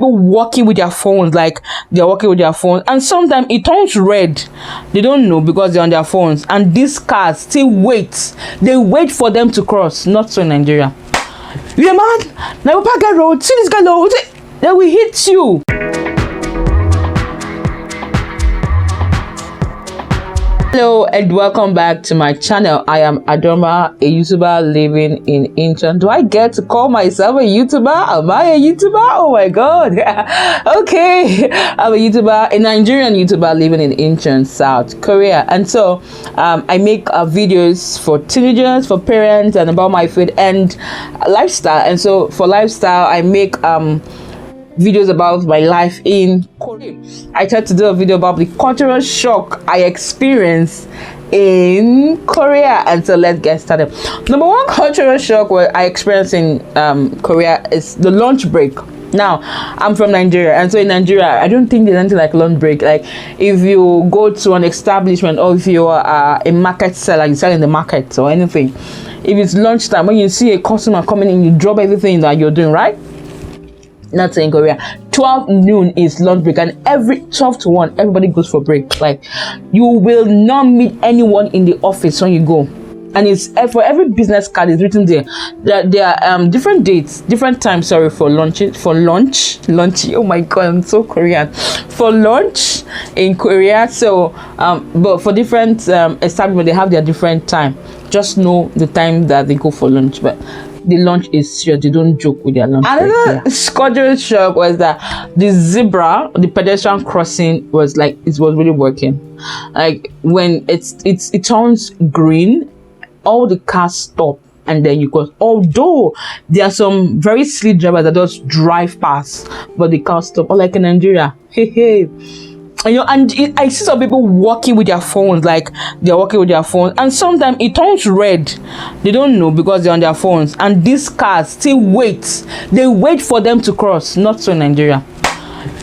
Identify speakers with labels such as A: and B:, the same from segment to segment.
A: people walking with their phones, like they're walking with their phones, and sometimes it turns red. They don't know because they're on their phones, and these cars still wait. They wait for them to cross. Not so in Nigeria. You mad? Now we get road. See this guy road. Then we hit you. Hello and welcome back to my channel. I am Adoma, a YouTuber living in Incheon. Do I get to call myself a YouTuber? Am I a YouTuber? Oh my god. Okay, I'm a YouTuber, a Nigerian YouTuber living in Incheon, South Korea. And so I make videos for teenagers, for parents, and about my food and lifestyle. And so for lifestyle, I make videos about my life in Korea. I tried to do a video about the cultural shock I experienced in Korea, and so let's get started. Number one cultural shock what I experienced in Korea is the lunch break. Now, I'm from Nigeria, and so in Nigeria, I don't think there's anything like lunch break. Like, if you go to an establishment or if you are a market seller, you sell in the market or anything, if it's lunchtime, when you see a customer coming in, you drop everything that you're doing, right? Not in Korea. 12 noon is lunch break, and every 12 to 1 everybody goes for break. Like, you will not meet anyone in the office when you go, and it's for every business card is written there that there are different dates, different times, sorry, for lunch. Oh my god, I'm so Korean. For lunch in Korea. So but for different establishments, they have their different time. Just know the time that they go for lunch, but the lunch is serious. They don't joke with their lunch. Another cultural shock was that the zebra, the pedestrian crossing, was like, it was really working. Like, when it turns green, all the cars stop, and then you go. Although there are some very sleek drivers that just drive past, but the cars stop. Or like in Nigeria, hey. You know, and I see some people walking with their phones, like they're walking with their phones, and sometimes it turns red. They don't know because they're on their phones, and these cars still wait. They wait for them to cross. Not so in Nigeria.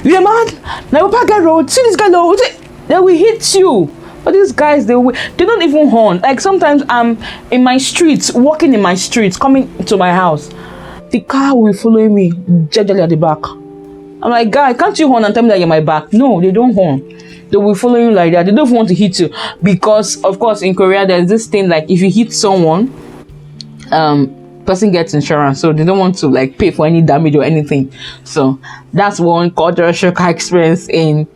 A: You mad? Now we get road. See this guy road. Then we hit you. But these guys, they don't even horn. Like, sometimes I'm in my streets, walking in my streets, coming to my house, the car will be following me jejely at the back. I'm like, guy, can't you horn and tell me that you're my back? No, they don't horn. They will follow you like that. They don't want to hit you because, of course, in Korea there's this thing, like, if you hit someone, person gets insurance, so they don't want to like pay for any damage or anything. So that's one cultural shock I experienced in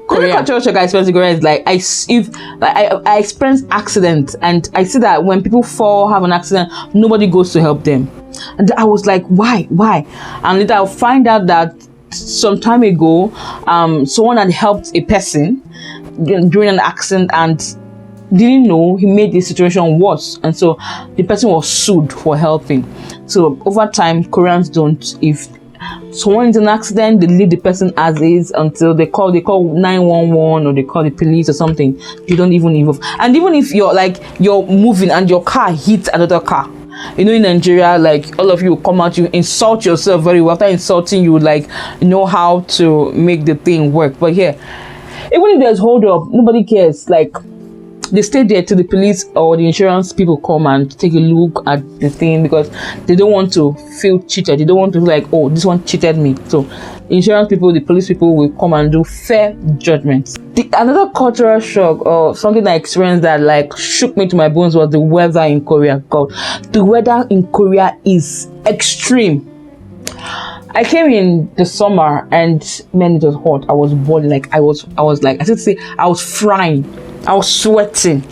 A: Korea. Cultural shock I experienced in Korea is like, I experienced accidents, and I see that when people fall, have an accident, nobody goes to help them, and I was like, why? And later I'll find out that some time ago, someone had helped a person during an accident and didn't know he made the situation worse, and so the person was sued for helping. So over time, Koreans don't, if someone is in an accident, they leave the person as is until they call 911 or they call the police or something. You don't even involve. And even if you're moving and your car hits another car, you know, in Nigeria, like, all of you come out, you insult yourself very well. After insulting, you like know how to make the thing work. But here, even if there's hold up, nobody cares. Like, they stay there till the police or the insurance people come and take a look at the thing, because they don't want to feel cheated. They don't want to be like, oh, this one cheated me. So insurance people, the police people will come and do fair judgments. Another cultural shock or something I experienced that like shook me to my bones was the weather in Korea. God, the weather in Korea is extreme. I came in the summer and man, it was hot. I was boiling. Like, I was like, I should say, I was frying. I was sweating.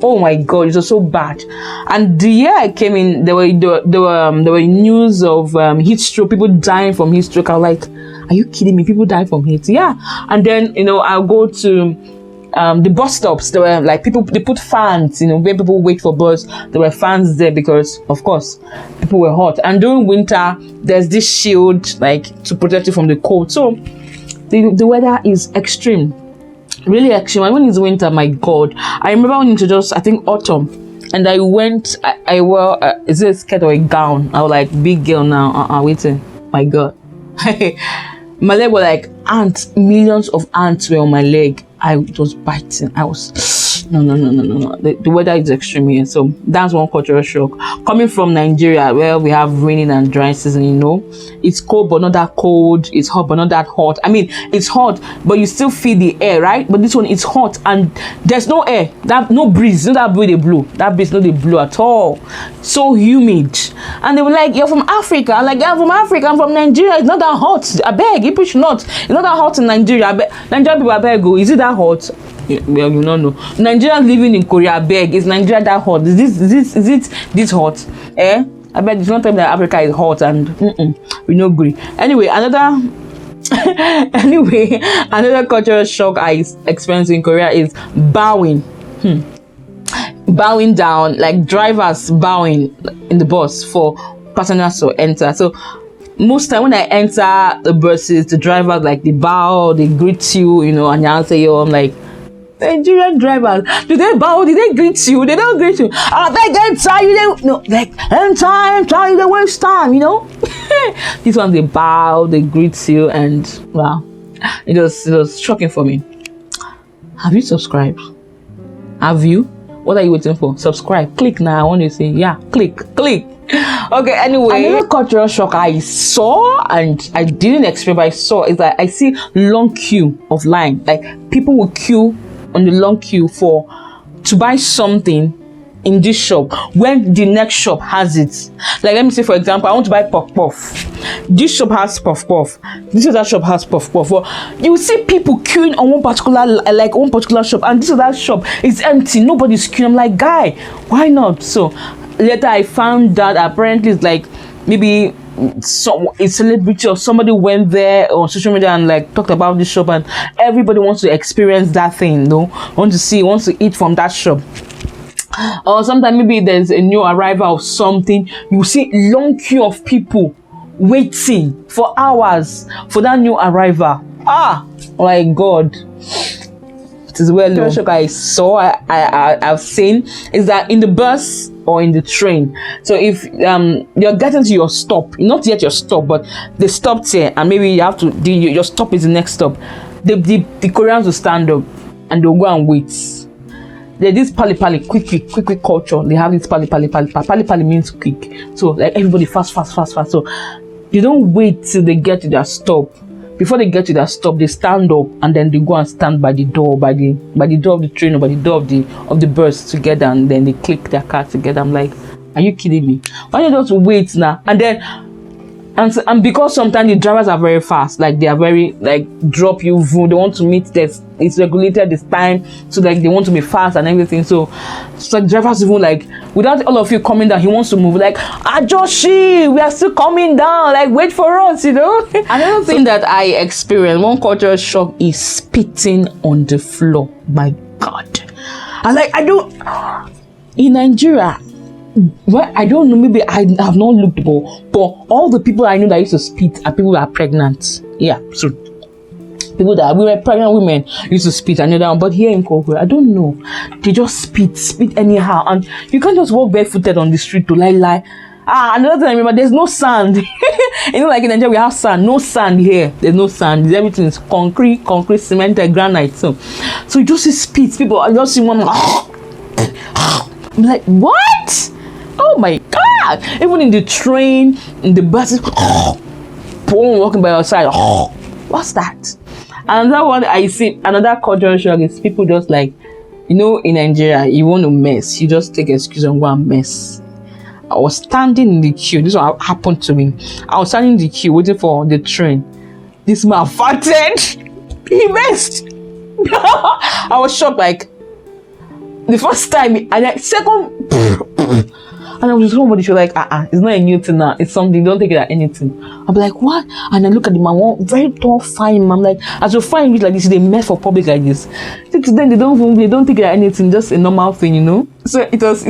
A: Oh my god, it was so bad. And the year I came in, there were news of heat stroke, people dying from heat stroke. I was like, are you kidding me? People die from heat? Yeah. And then, you know, I'll go to the bus stops. There were like people, they put fans, you know, where people wait for bus. There were fans there because, of course, people were hot. And during winter, there's this shield like to protect you from the cold. So the weather is extreme. Really extreme. And when it's winter, my god, I remember when it was just, I think, autumn, and I went, I wore is it a skirt or a gown? I was like, big girl now, waiting, my god. My leg was like ants, millions of ants were on my leg. I was biting. I was no. The weather is extreme here, so that's one cultural shock. Coming from Nigeria, where we have raining and dry season, you know, it's cold but not that cold. It's hot but not that hot. I mean, it's hot, but you still feel the air, right? But this one is hot and there's no air. That no breeze. Not that breeze they blow. That breeze not they blow at all. So humid. And they were like, "You're from Africa." I'm like, "Yeah, I'm from Africa. I'm from Nigeria. It's not that hot. I beg you, push not. It's not that hot in Nigeria. I beg. Nigerian people, I beg go. Is it that hot?" Well, you don't know. Nigerians living in Korea, beg. Is Nigeria that hot? Is it this hot? I bet it's not time that Africa is hot and we no agree. Anyway, another cultural shock I experienced in Korea is bowing. Bowing down, like drivers bowing in the bus for passengers to enter. So most time when I enter the buses, the drivers like they bow, they greet you, you know, and you answer you. I'm like, Nigerian drivers, do they bow? Did they greet you? They don't greet you. They enter you. They no, like enter you. They waste time, you know. This one they bow, they greet you, and wow, it was shocking for me. Have you subscribed? Have you? What are you waiting for? Subscribe. Click now. I want you to say yeah. Click. Okay, anyway, another cultural shock I saw, and I didn't expect, but I saw, is that I see long queue of line. Like people will queue on the long queue to buy something in this shop when the next shop has it. Like, let me say, for example, I want to buy puff puff. This shop has puff puff. This other shop has puff puff. Well, you see people queuing on one particular shop, and this other shop is empty. Nobody's queuing. I'm like, guy, why not? So later I found that apparently it's like maybe a celebrity or somebody went there on social media and like talked about this shop, and everybody wants to experience that thing, wants to eat from that shop. Or sometimes maybe there's a new arrival of something, you see long queue of people waiting for hours for that new arrival. My God. It is well known. I saw, I've seen is that in the bus or in the train. So if you're getting to your stop, not yet your stop, but they stopped here, and maybe you have to your stop is the next stop. The Koreans will stand up and they'll go and wait. There's this pali quick culture. They have this pali means quick. So like everybody fast. So they don't wait till they get to their stop. Before they get to their stop, they stand up and then they go and stand by the door, by the door of the train or by the door of the bus together, and then they click their car together. I'm like, are you kidding me? Why don't you just wait now? And then and because sometimes the drivers are very fast, like they are very like drop you, they want to meet this, it's regulated this time, so like they want to be fast and everything. So like drivers even like without all of you coming down, he wants to move like Ajoshi, we are still coming down, like wait for us, you know. Another thing that I experienced, one cultural shock, is spitting on the floor. My God, in Nigeria. Well, I don't know, maybe I have not looked, but all the people I know that used to spit are people that are pregnant. Yeah, so people that are pregnant women used to spit. I know that one, but here in Korea, I don't know. They just spit anyhow, and you can't just walk barefooted on the street to lie. Another thing I remember, there's no sand. You know, like in Nigeria we have sand. No sand here. There's no sand. Everything is concrete, cement, granite. So you just see spit. People, I just see one. I'm like, what? Oh my God! Even in the train, in the buses, walking by your side. What's that? Another one I see, another cultural shock is people just like, you know, in Nigeria, you want to mess, you just take excuse and go and mess. I was standing in the queue. This one happened to me. I was standing in the queue waiting for the train. This man farted. He messed. I was shocked, like the first time, and like second. And I was just somebody, she was like, it's not a new thing now. It's something, don't take it at anything. I'm like, what? And I look at the man, one very tall, fine man. I'm like, as you find it like this, they mess for public like this. To them, they don't take it at anything, just a normal thing, you know? So it was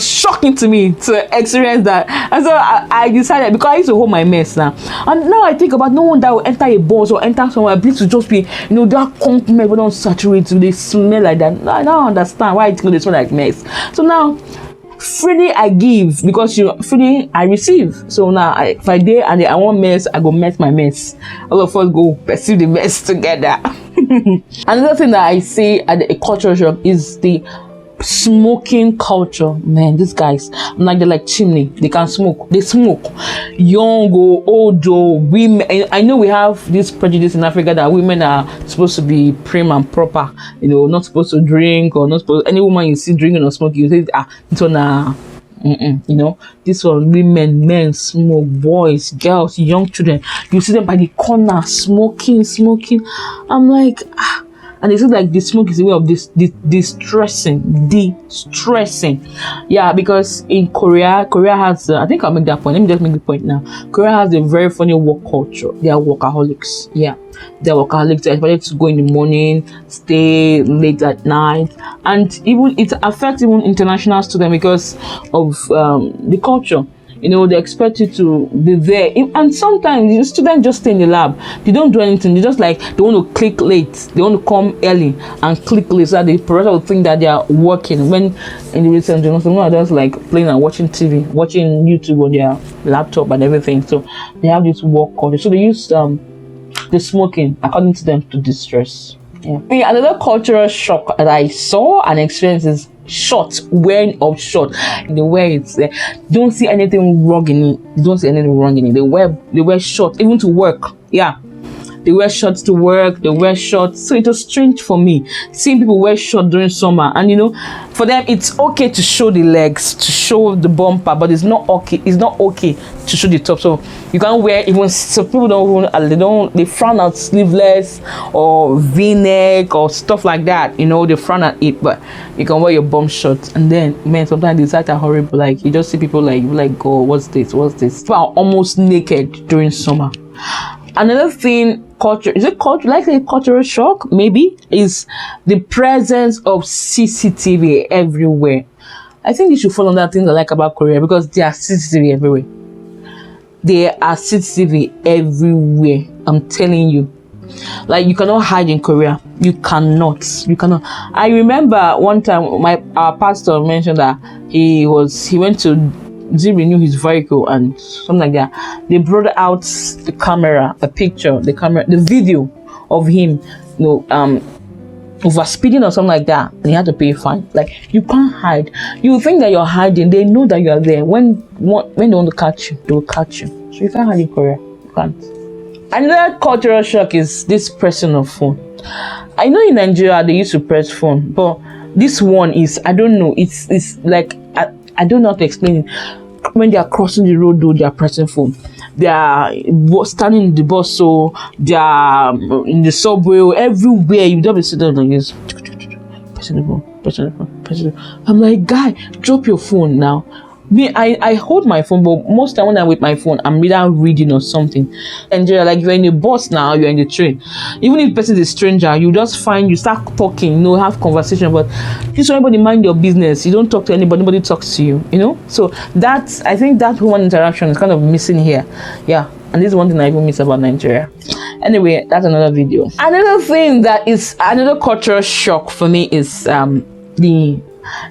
A: shocking to me to experience that. And so I decided, because I used to hold my mess now. And now I think about no one that will enter a bus or enter somewhere, please to just be, you know, that compliment, but don't saturate, they smell like that. I don't understand why they smell like mess. So now, freely I give, because you freely I receive. So now if I dare and I want mess, I go mess my mess. All of us go perceive the mess together. Another thing that I see at a cultural shock is the smoking culture. Man, these guys, I'm like, they're like chimney. They can smoke. They smoke. Young or old or women. I know we have this prejudice in Africa that women are supposed to be prim and proper. You know, not supposed to drink, or not supposed. Any woman you see drinking or smoking, you say, it's on you know, this one, women, men smoke, boys, girls, young children. You see them by the corner smoking. I'm like, and it's like the smoke is a way of distressing. Yeah, because in Korea has, I think I'll make that point. Let me just make the point now. Korea has a very funny work culture. They are workaholics. Yeah, they're workaholics. They're expected to go in the morning, stay late at night, and even it affects even international students because of the culture. You know, they expect you to be there, and sometimes the students just stay in the lab. They don't do anything. They just like, they want to click late. They want to come early and click late, so that the professor will think that they are working. When in the recent journals, some are just like playing and watching TV, watching YouTube on their laptop and everything. So they have this work culture. So they use the smoking, according to them, to distress. Yeah. Another cultural shock that I saw and experienced is wearing of short. They wear it. Don't see anything wrong in it. They wear short even to work. Yeah. They wear shorts to work, they wear shorts. So it was strange for me seeing people wear shorts during summer. And you know, for them it's okay to show the legs, to show the bumper, but it's not okay to show the top. So you can't wear, even so people they frown at sleeveless or v-neck or stuff like that. You know, they frown at it, but you can wear your bum shorts. And then man, sometimes the sights are horrible. Like you just see people like oh, what's this? People are almost naked during summer. Another thing, cultural shock maybe, is the presence of CCTV everywhere. I think you should follow that thing I like about Korea, because there are CCTV everywhere. There are CCTV everywhere. I'm telling you. Like, you cannot hide in Korea. You cannot. I remember one time our pastor mentioned that he went to renew his vehicle and something like that. They brought out the camera, the video of him, over speeding or something like that, and he had to pay a fine. Like, you can't hide. You think that you're hiding. They know that you are there. When they want to catch you, they will catch you. So you can't hide in Korea. You can't. Another cultural shock is this pressing of phone. I know in Nigeria they used to press phone, but this one is, I don't know. It's like, I don't know how to explain it. When they are crossing the road, though, they are pressing phone. They are standing in the bus, so they are in the subway, everywhere. You don't be sitting there like this, pressing the phone. I'm like, guy, drop your phone now. I hold my phone, but most time when I'm with my phone, I'm either reading or something. And you're like, you're in a bus now, you're in the train. Even if the person is a stranger, you start talking, have conversation, but just everybody mind your business. You don't talk to anybody, nobody talks to you, So I think that human interaction is kind of missing here. Yeah. And this is one thing I even miss about Nigeria. Anyway, that's another video. Another thing that is another cultural shock for me is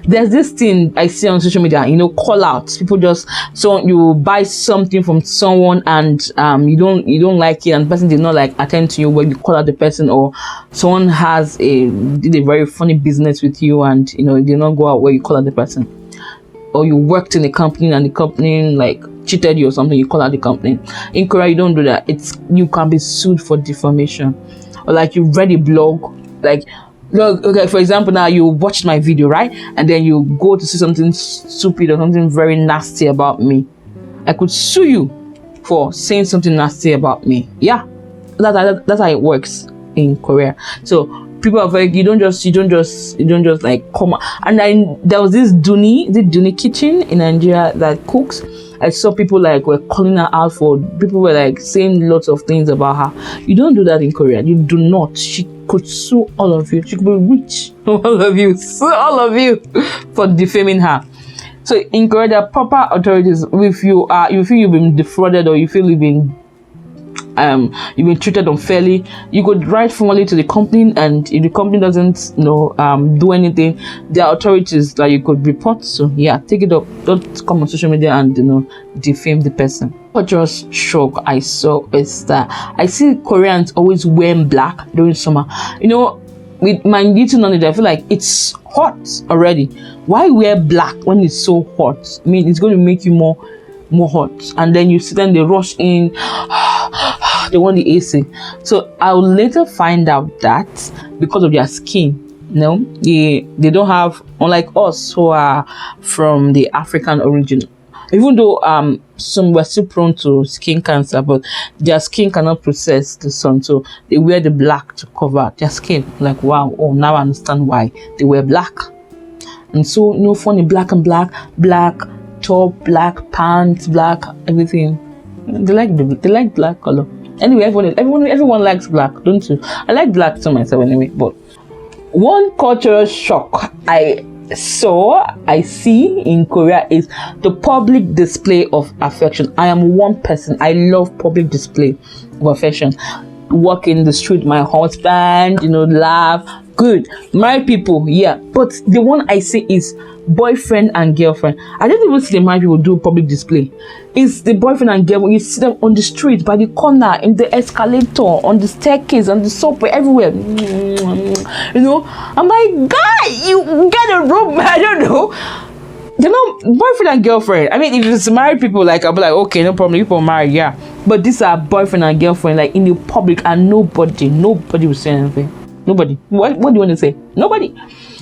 A: there's this thing I see on social media, call outs. People you buy something from someone and you don't like it, and the person did not attend to you when you call out the person, or someone did a very funny business with you and it did not go out where you call out the person, or you worked in a company and the company cheated you or something, you call out the company. In Korea you don't do that. You can be sued for defamation, or you read a blog, look, okay, for example, now you watched my video, right? And then you go to see something stupid or something very nasty about me. I could sue you for saying something nasty about me. Yeah, that's how it works in Korea. So people are very, you don't just come out. And there was this Duni kitchen in Nigeria that cooks. I saw people were calling her out for, people were saying lots of things about her. You don't do that in Korea. You do not. She could sue all of you. She could be rich. All of you. Sue all of you for defaming her. So in Korea, there are proper authorities. If you feel you've been defrauded, or you feel you've been you've been treated unfairly, you could write formally to the company, and if the company doesn't do anything, there are authorities that you could report to. Yeah, take it up. Don't come on social media and defame the person. What just shock I saw is that I see Koreans always wearing black during summer. With my little knowledge, I feel like it's hot already. Why wear black when it's so hot? I mean, it's going to make you more hot. And then you see them, they rush in, they want the AC. So I'll later find out that because of their skin, they don't have, unlike us who are from the African origin. Even though some were still prone to skin cancer, but their skin cannot process the sun, so they wear the black to cover their skin. Like, wow, now I understand why they wear black. And so funny, black and black top, black pants, black everything. They like black color. Anyway, everyone likes black, don't you? I like black to myself anyway. But one cultural shock I see in Korea is the public display of affection. I am one person. I love public display of affection. Walk in the street, my husband, laugh. Good. Married people, yeah. But the one I see is boyfriend and girlfriend. I don't even see the married people do public display. It's the boyfriend and girlfriend. You see them on the street, by the corner, in the escalator, on the staircase, on the subway, everywhere. I'm like, guy, you get a room. I don't know. Boyfriend and girlfriend. I mean, if it's married people, like, I'll be like, okay, no problem, people married, yeah. But these are boyfriend and girlfriend, like in the public, and nobody will say anything. Nobody. What do you want to say? Nobody.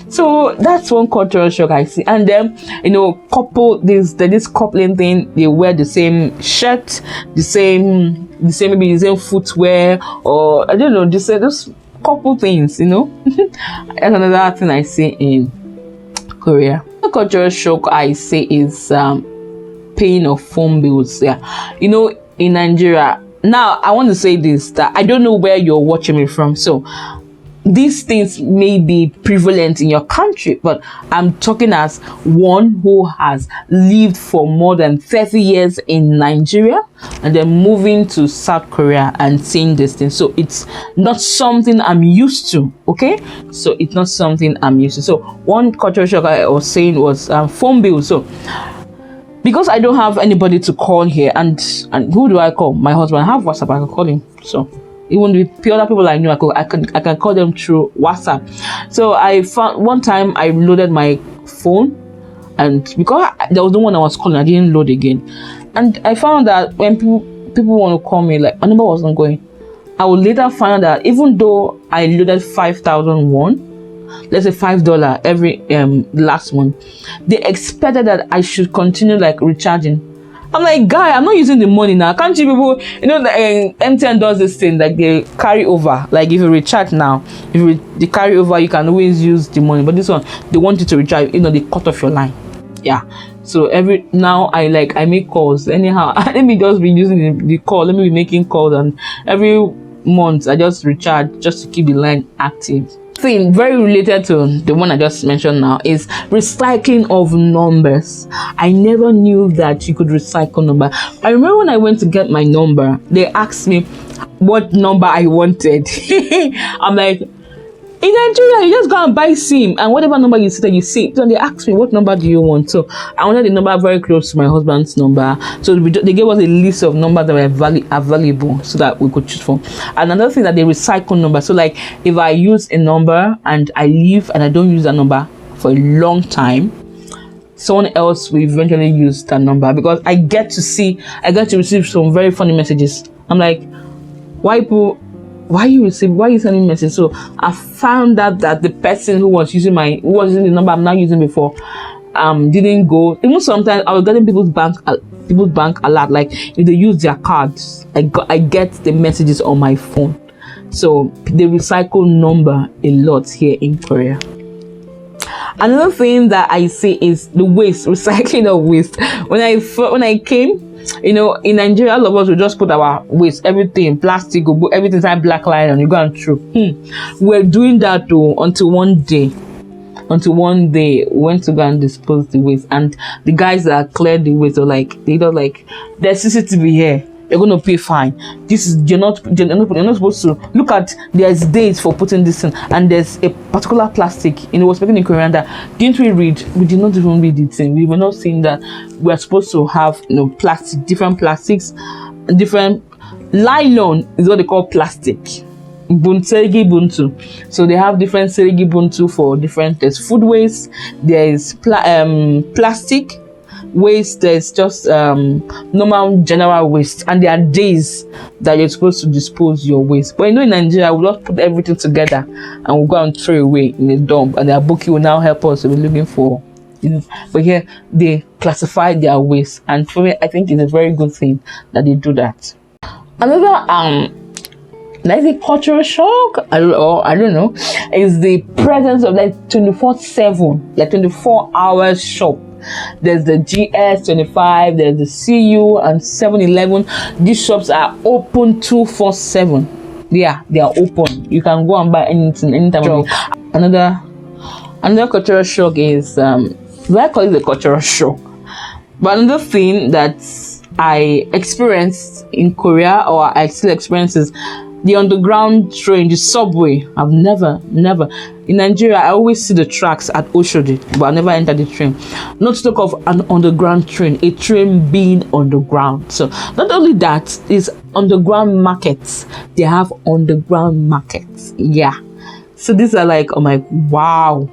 A: So that's one cultural shock I see. And then this coupling thing, they wear the same shirt, the same maybe the same footwear, or I don't know, just those couple things, That's another thing I see in Korea. The cultural shock I see is paying of phone bills. Yeah, in Nigeria. Now I want to say this, that I don't know where you're watching me from, so these things may be prevalent in your country, but I'm talking as one who has lived for more than 30 years in Nigeria and then moving to South Korea and seeing this thing. So it's not something I'm used to, okay? So it's not something I'm used to. So one cultural shock I was saying was phone bill. So because I don't have anybody to call here, and who do I call? My husband. I have WhatsApp, I can call him. So even with the other people I know, I can call them through WhatsApp. So I found one time I loaded my phone, and because there was no one I was calling, I didn't load again. And I found that when people want to call me, like, my number wasn't going. I would later find out that even though I loaded 5,001, let's say $5 every last month, they expected that I should continue like recharging. I'm like, guy, I'm not using the money now. Can't you people, the MTN does this thing, like they carry over. Like if you recharge now, they carry over, you can always use the money. But this one, they want you to recharge, they cut off your line. Yeah. So now I make calls anyhow. Let me just be using the call. Let me be making calls, and every month I just recharge just to keep the line active. Thing very related to the one I just mentioned now is recycling of numbers. I never knew that you could recycle number. I remember when I went to get my number, they asked me what number I wanted. I'm like, in Nigeria, you just go and buy SIM, and whatever number you see that you see. So they asked me, what number do you want? So I wanted the number very close to my husband's number. So they gave us a list of numbers that were available so that we could choose from. And another thing that they recycle numbers. So like if I use a number and I leave and I don't use that number for a long time, someone else will eventually use that number, because I get to receive some very funny messages. I'm like, why are you sending messages? So I found out that the person who was using the number I'm not using before didn't go. Even sometimes I was getting people's bank alert, like if they use their cards, I get the messages on my phone. So they recycle number a lot here in Korea. Another thing that I see is the waste, recycling of waste. When I came, in Nigeria, all of us will just put our waste, everything, plastic, everything inside black line, and you go and throw. We're doing that though until one day we went to go and dispose the waste, and the guys that cleared the waste are like, there's CCTV here. you're going to pay fine. This is you're not supposed to look at. There's dates for putting this in, and there's a particular plastic. Was making in Korean that didn't we read? We did not even read it. We were not saying that we are supposed to have plastic, different plastics, different nylon is what they call plastic. Serigi buntu. So they have different serigi buntu for different. There's food waste. There is plastic waste. There's just normal general waste, and there are days that you're supposed to dispose your waste. But in Nigeria, we'll just put everything together and we'll go and throw away in a dump, and their bookie will now help us. We're looking for, but here they classify their waste, and for me, I think it's a very good thing that they do that. Another like a cultural shock, I don't know, is the presence of like 24/7, like 24 hours shop. There's the GS25, there's the CU and 7-Eleven. These shops are open 24/7. Yeah, they are open. You can go and buy anything anytime of day. Another cultural shock is I call it the cultural shock. But another thing that I experienced in Korea, or I still experience, is the underground train, the subway. I've never in Nigeria, I always see the tracks at Oshodi, but I never entered the train. Not to talk of an underground train, a train being underground. So not only that, is underground markets. They have underground markets. Yeah. So these are like, oh my, wow.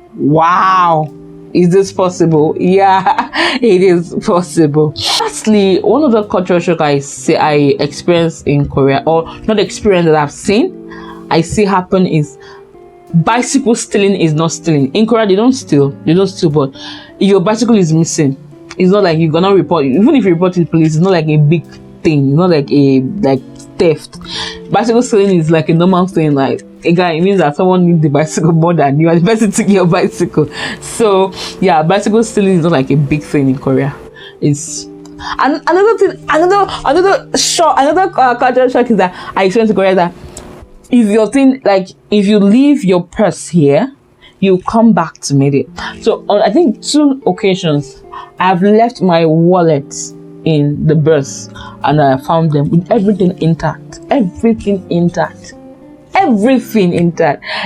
A: Is this possible? Yeah, it is possible. Lastly, one of the cultural shock I experienced in Korea, or not experience that I've seen, I see happen, is bicycle stealing is not stealing. In Korea, they don't steal, but if your bicycle is missing, it's not like you're gonna report it. Even if you report it to the police, it's not like a big thing. It's not like theft. Bicycle stealing is like a normal thing. Like, again, it means that someone needs the bicycle more than you are the person to get your bicycle. So yeah, bicycle stealing is not like a big thing in Korea. It's another thing, another cultural shock is that I experienced in Korea, that if your thing, like if you leave your purse here, you come back to meet it. So on I think 2 occasions, I've left my wallet in the bus and I found them with everything intact.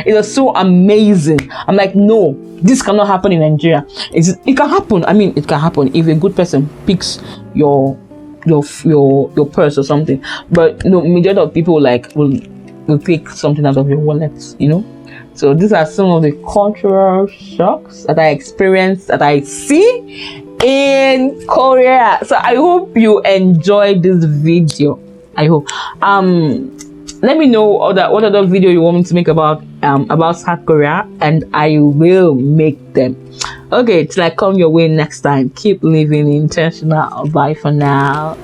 A: It was so amazing. I'm like, no, this cannot happen in Nigeria. It can happen. I mean, it can happen if a good person picks your purse or something. But majority of people will take something out of your wallet. So these are some of the cultural shocks that I experienced, that I see in Korea. So I hope you enjoyed this video. I hope. Let me know what other video you want me to make about South Korea, and I will make them. Okay, till I come your way next time. Keep living intentional. Bye for now.